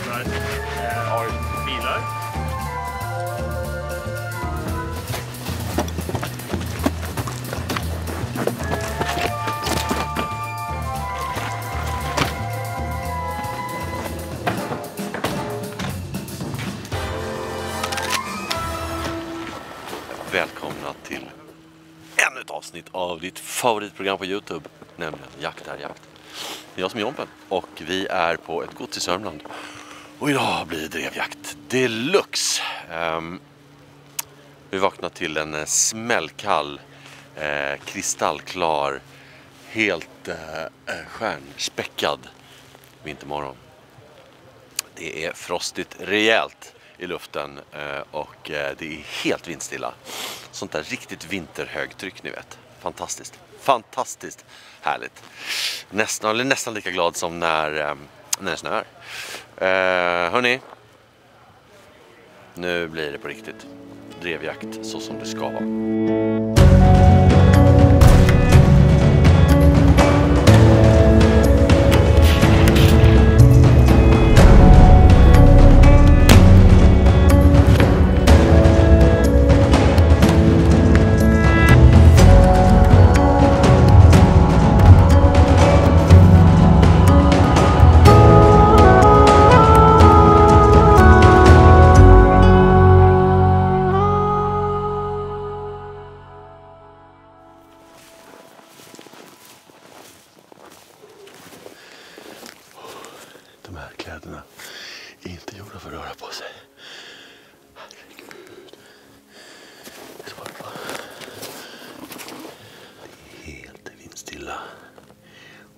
öppnar bilar. Välkomna till ännu ett avsnitt av ditt favoritprogram på YouTube, nämligen Jakt är jakt. Det är jag som är Jompen och vi är på ett gods i Sörmland. Och idag blir det drevjakt deluxe. Vi vaknar till en smällkall, kristallklar, helt stjärnspäckad vintermorgon. Det är frostigt rejält i luften och det är helt vindstilla. Sånt där riktigt vinterhögtryck, ni vet. Fantastiskt. Fantastiskt härligt. Nästan lika glad som när det snöar. Hörni, nu blir det på riktigt drevjakt så som det ska vara. De här kläderna är inte gjorda för att röra på sig. Herregud. Det är helt vindstilla.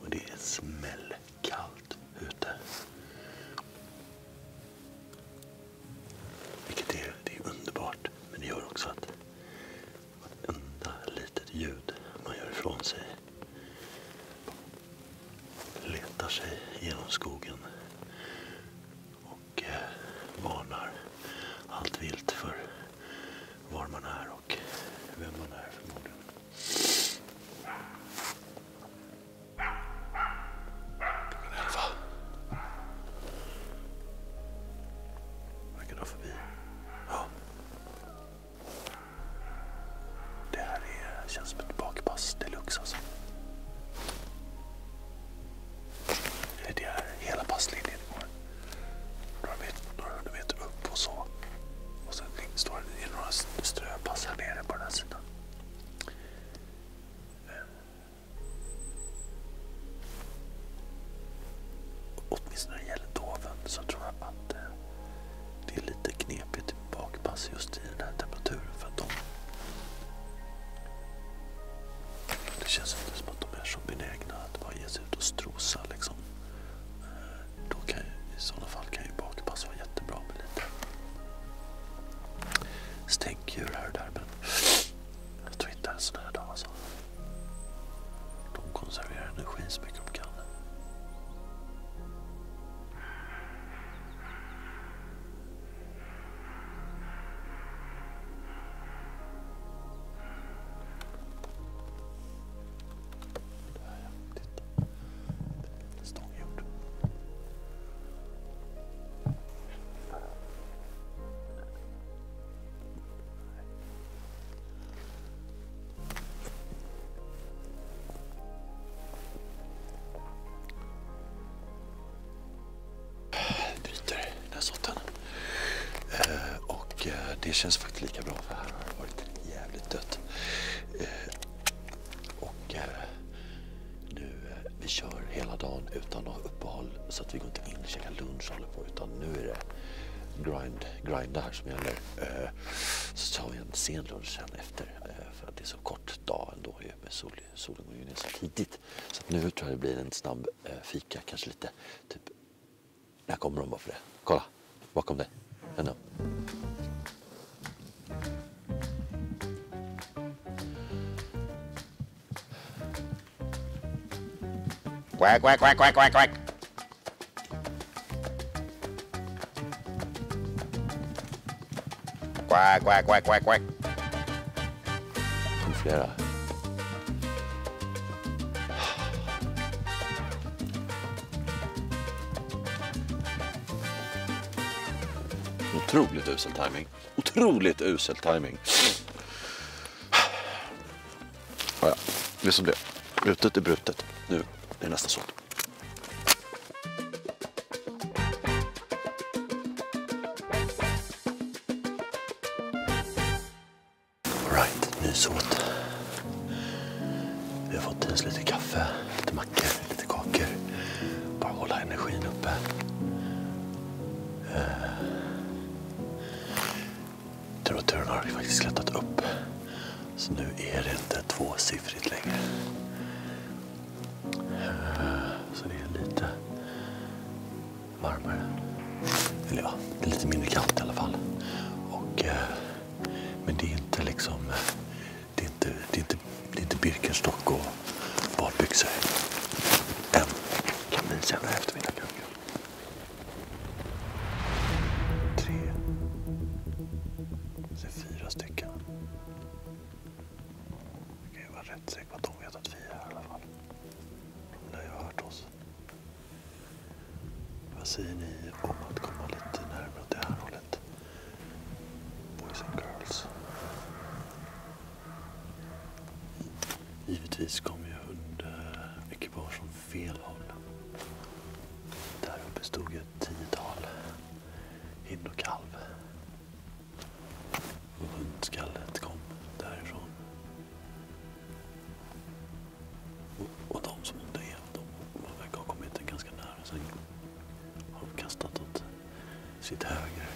Och det är smällkallt ute. Vilket det är underbart. Men det gör också att vartenda litet ljud man gör ifrån sig letar sig genom skogen och varnar allt vilt för var man är och vem man är förmodligen. Klockan 11. Verkar dra förbi. Ja. Det här känns som ett bakpass deluxe alltså. Det är hela passlinjen går. Några hundra meter upp och så. Och sen står det några ströpass här nere på den här sidan. Åtminstone när det gäller doven så tror jag att det är lite knepigt bakpass just i den här temperaturen. För att det känns inte som att de är så benägna att bara ge sig ut och strosa liksom. I sådana fall kan ju bakpass vara jättebra med lite stänkdjur här och där, men jag tror inte en sån här dag alltså. De konserverar energi så mycket de kan. Det känns faktiskt lika bra för här har det varit jävligt dött. Nu vi kör hela dagen utan något uppehåll så att vi går inte in och käkar lunch håller på, utan nu är det grind här som gäller. Så tar vi en sen lunch sen efter för att det är så kort dag ändå med solen går ju ner så tidigt. Så att nu tror jag det blir en snabb fika, kanske lite typ. När kommer de bara för det? Kolla, bakom dig. Ändå. Quack, quack, quack, quack, quack, quack. Quack, quack, quack, quack, quack. Kom flera. Otroligt usel timing. Otroligt usel timing. Ja, det är som det. Brutet är brutet. Nu är nästa såt. Alright, ny såt. Vi har fått i oss lite kaffe, lite mackor, lite kakor. Bara hålla energin uppe. Temperaturen har faktiskt klättrat upp. Så nu är det inte tvåsiffrigt längre. Så det är lite varmare. Eller ja, det är lite mindre kallt i alla fall. Och, men det är inte liksom... Det är inte Birkenstock och badbyxor. Än. Kan bli senare eftermiddag kanske. 3. Det är 4 stycken. Jag kan ju vara rätt säker på att de vet att vi är här i alla fall. De lär ju ha hört oss. Vad säger ni om att komma lite närmare åt det här hållet? Boys and girls. Givetvis kommer ju hundekipage från fel håll. Där uppe stod ett 10-tal hind och kalv. Och hundskallet kom därifrån. Och de som åkte hem, de verkar ha kommit ganska nära. Sen har de kastat åt sitt höger.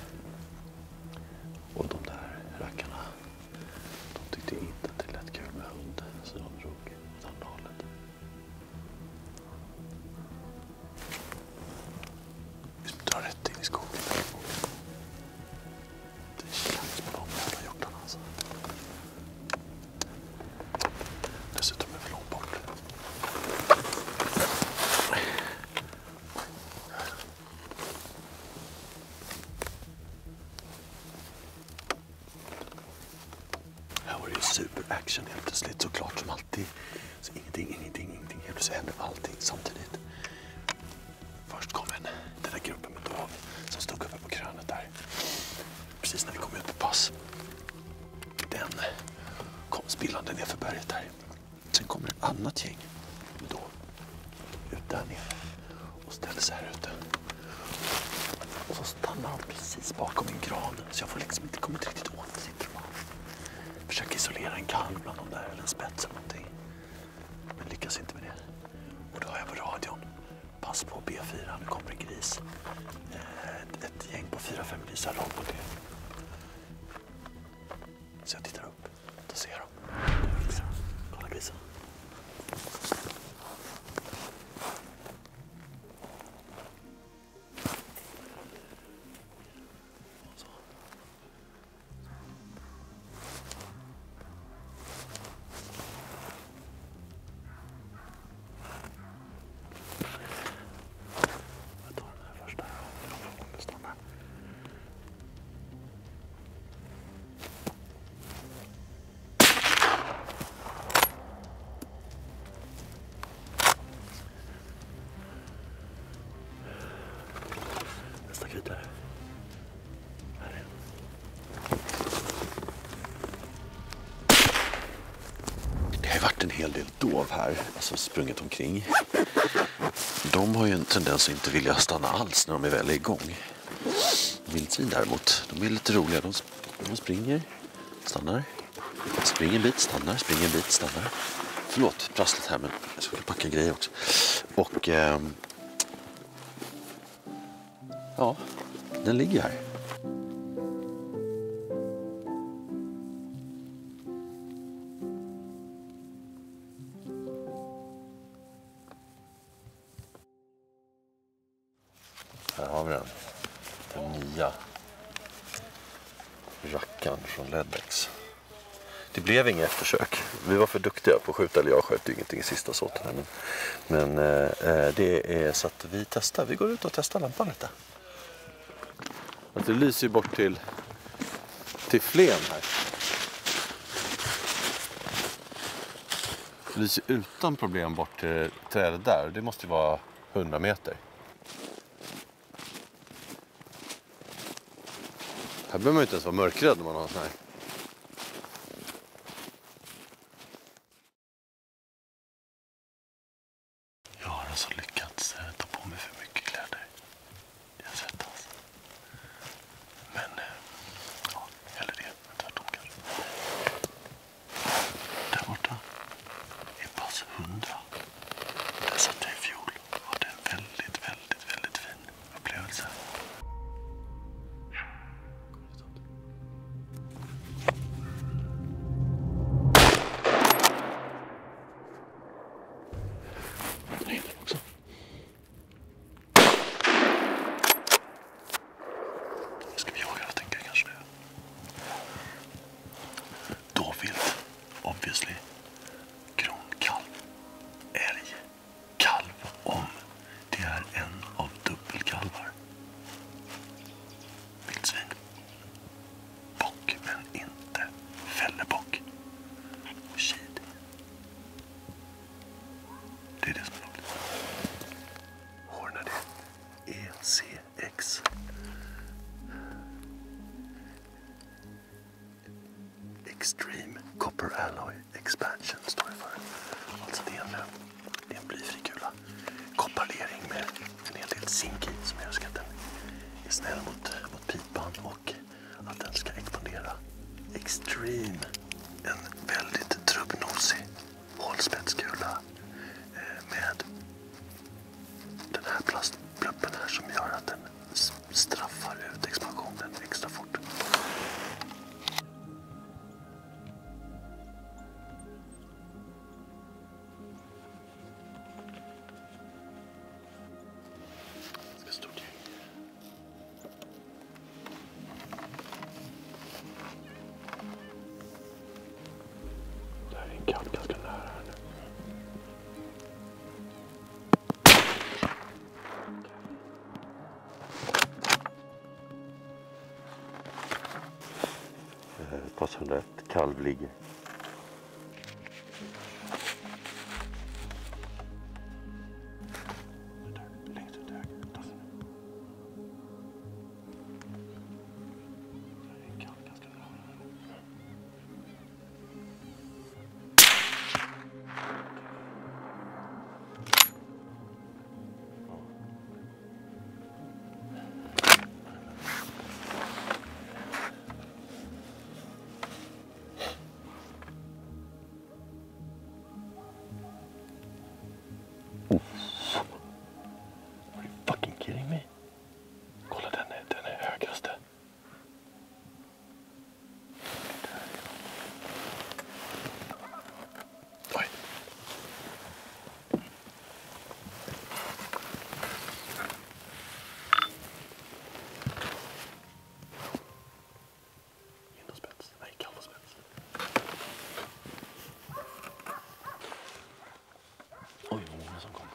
Och de där rackarna, de tyckte inte att det lät kul med hund. Så de drog åt andra hållet. Vi drar rätt in i skogen. Det är chans på de jävla hjortarna alltså. Dessutom är vi långt bort. Här var det ju superaction helt plötsligt, såklart som alltid. Så ingenting. Helt plötsligt händer allting samtidigt. Först kom den där gruppen med dov som stod uppe på krönet där. Precis när vi kom ut på pass. Den kom spillande ner för berget där. Sen kommer ett annat gäng med dov ut där nere och ställer sig här ute. Och så stannar de precis bakom en gran. Så jag får liksom inte komma riktigt åt. Sitter de bara. Försöker isolera en kalv bland dem där eller en spets eller någonting. Men lyckas inte med det. Och då hör jag på radion. Pass på B4, nu kommer en gris. Ett gäng på 4-5 grisar långt på det. Så jag tittar upp. Då ser de. Kolla grisen. Så. Jag tar den här första. Jag stannar. Nästa kryddare. Här är den. Det har ju varit en hel del dov här, alltså sprungit omkring. De har ju en tendens att inte vilja stanna alls när de är väl igång. Vildsvin däremot, de är lite roliga. De springer, stannar, springer en bit, stannar, springer en bit, stannar. Förlåt, prasslet här, men jag ska packa grejer också. Och ja, den ligger här. Här har vi den. Den nya rackan från Ledex. Det blev inga eftersök. Vi var för duktiga på att skjuta, eller jag sköt ingenting i sista såten här. Men det är så att vi testar. Vi går ut och testar lampan lite. Alltså det lyser ju bort till Flen här. Det lyser utan problem bort till trädet där. Det måste ju vara 100 meter. Här behöver man ju inte ens vara mörkrädd när man har sån här. Jag har alltså lyckats ta på mig för mycket kläder. Jag svettas. Men, ja, eller det. Tvärtom kanske. Där borta är pass 100. Där satt jag i fjol och hade en väldigt fin upplevelse. Också. Ska vi jaga då, tänker jag kanske det. Dovvilt, obviously. Kronkalv. Älg. Kalv om det är en av dubbelkalvar. Vildsvin. Bock, men inte fällebock. Och kid. Det är det som är roligt. Hornady ECX. Extreme Copper Alloy Expansion står det för. Alltså det är en blyfri kula. Kopparlering med en hel del zink i som gör att den är snäll mot pipan och att den ska expandera. Extreme. En väldigt trubbnosig hålspetskula med den här plastpluppen här som gör att den straffar ut expansionen extra fort. Stort gäng. Det här är en kalv ganska nära här nu. Pass 101, kalv ligger. Längst ut höger. En kalv ganska nära. Are you fucking kidding me? Kolla, den är högraste. Oj. Innospets. Nej, kalvspets. Oj, vad många som kom.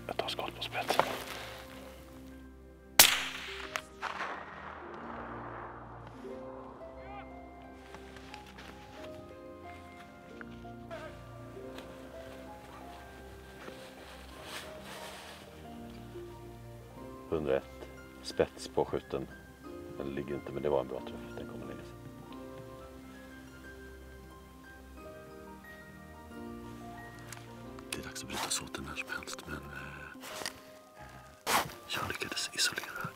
Jag tar skott på spetsen. ...101 spets på skjuten. Den ligger inte, men det var en bra träff. Den kommer lägga sig. Det är dags att bryta såten när som helst, men jag lyckades isolera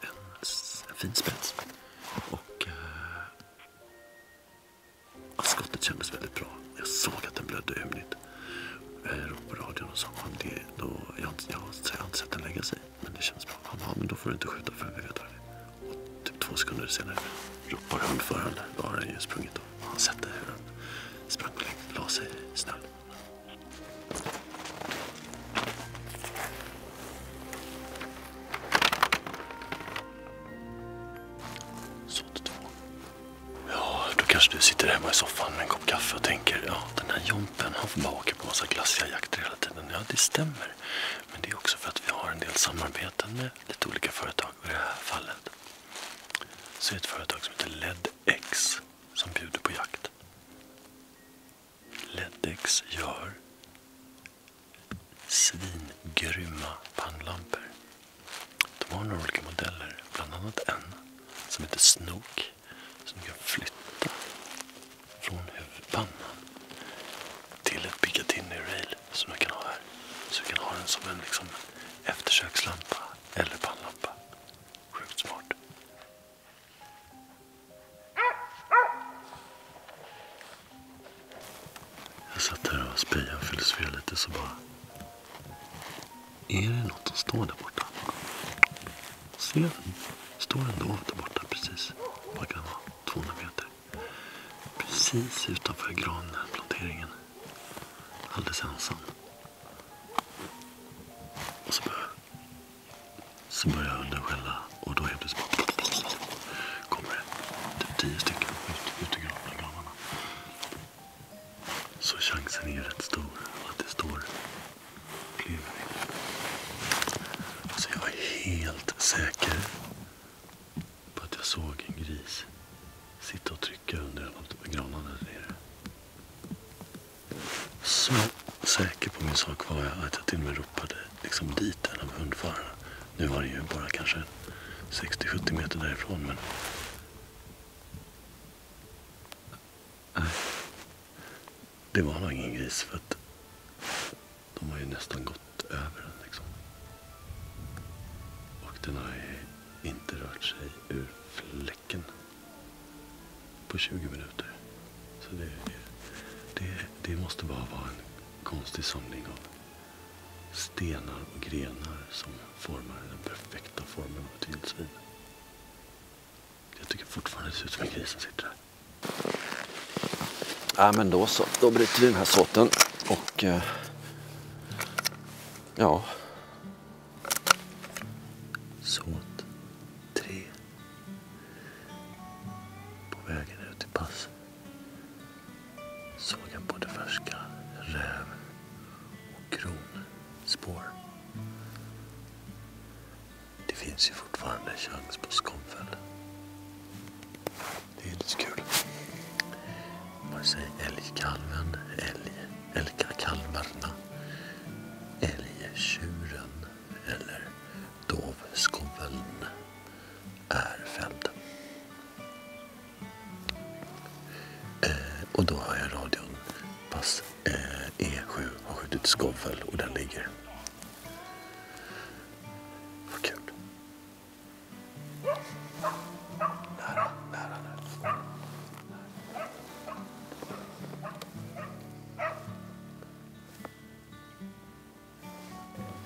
en fin spets. Och skottet kändes väldigt bra. Jag såg att den blödde ymnigt. Jag ropade på radion och sa att jag har inte sett den lägga sig. Men det känns bra. Ja, men då får du inte skjuta för vi vet vad det är. Och typ 2 sekunder senare ropar hundföraren. Då har den ju sprungit och han sett hur den sprang och la sig i snön. Kanske du sitter hemma i soffan med en kopp kaffe och tänker, ja, den här Jompen, han får bara åka på massa glassiga jakter hela tiden. Ja, det stämmer. Men det samarbeten med lite olika företag. I det här fallet så är det ett företag som heter LEDX som bjuder på jakt. LEDX gör svingrymma pannlampor. De har några olika modeller, bland annat en som heter Snook som du kan flytta från huvudpannan till ett Picatinny-rail som du kan ha här. Så du kan ha den som en liksom eftersökslampa eller pannlampa. Sjukt smart. Jag satt här och spejade och filosoferade lite så bara... Är det något som står där borta? Ser den? Står den då där borta precis? Vad kan det vara? 200 meter. Precis utanför granplanteringen. Alldeles ensam. Och så börjar hunden skälla. Och då helt plötsligt kommer det typ 10 stycken ut ur granarna. Så chansen är ju rätt stor att det står kluvning. Så jag är helt säker på att jag såg en gris sitta och trycka under en av granarna där nere. Så säker på min sak var jag att jag till och med ropade liksom dit en av hundförarna. Nu var det ju bara kanske 60-70 meter därifrån, men... Nej. Det var nog ingen gris för att de har ju nästan gått över den liksom. Och den har ju inte rört sig ur fläcken på 20 minuter. Så det måste bara vara en konstig samling av stenar och grenar som formar den perfekta formen av ett vildsvin. Jag tycker fortfarande det ser ut som en gris som sitter där. Ja, men då så. Då bryter vi den här såten och ja. Såt 3. På vägen ut till pass såg jag både färska räv och kronspår. Det finns ju fortfarande chans på skomfäll. Det är lite kul. Man säger älgkalven, älgkalvarna, älgtjuren eller dovskoveln är fälld. Och då har jag radion. Pass E7 har skjutit skovfäll och den ligger. Vad kul. Nära.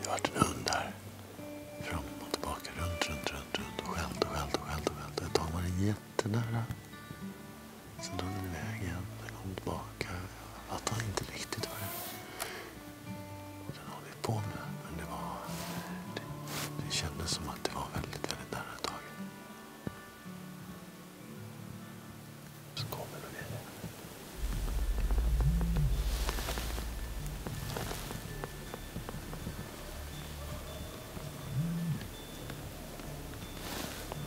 Det har varit en hund där. Fram och tillbaka, runt och skällt. Ett tag var det jättenära. Sen drog den iväg igen. Den kom tillbaka. Jag fattar inte riktigt vad den håller på med. Men det kändes som att det var väldigt nära ett tag. Så kommer det igen.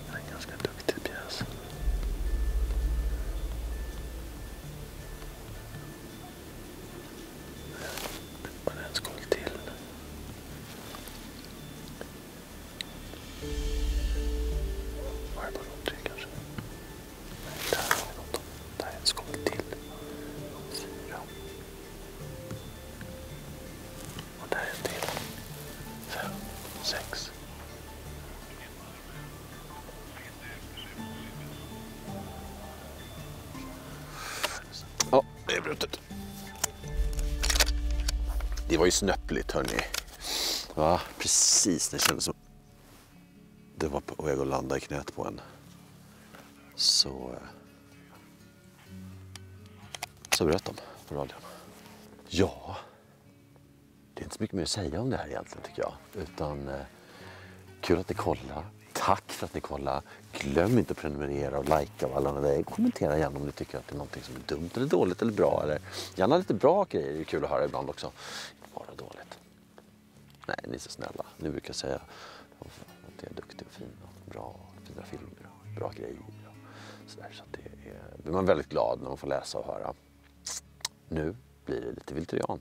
Det är en ganska duktig pjäs. Var det en skål till? Var det bara de 3 kanske? Nej, där har vi något. Där är en skål till. 4. Och där är en till. 5, 6. Ja, det är brutet. Det var ju snöppligt, hörni. Ja, precis. Det kändes som det var på väg att landa i knät på en. Så bröt de på radion. Ja, det är inte så mycket mer att säga om det här egentligen, tycker jag. Utan kul att ni kollar. Tack för att ni kollar. Glöm inte att prenumerera och likea och alla andra vägar. Kommentera gärna om ni tycker att det är någonting som är dumt eller dåligt eller bra. Eller gärna lite bra grejer. Det är kul att höra ibland också. Inte bara dåligt. Nej, ni är så snälla. Ni brukar säga att jag är duktig och fin och bra, fina filmer och bra grejer. Och så där. Så det blir man väldigt glad när man får läsa och höra. Nu blir det lite Vilterian.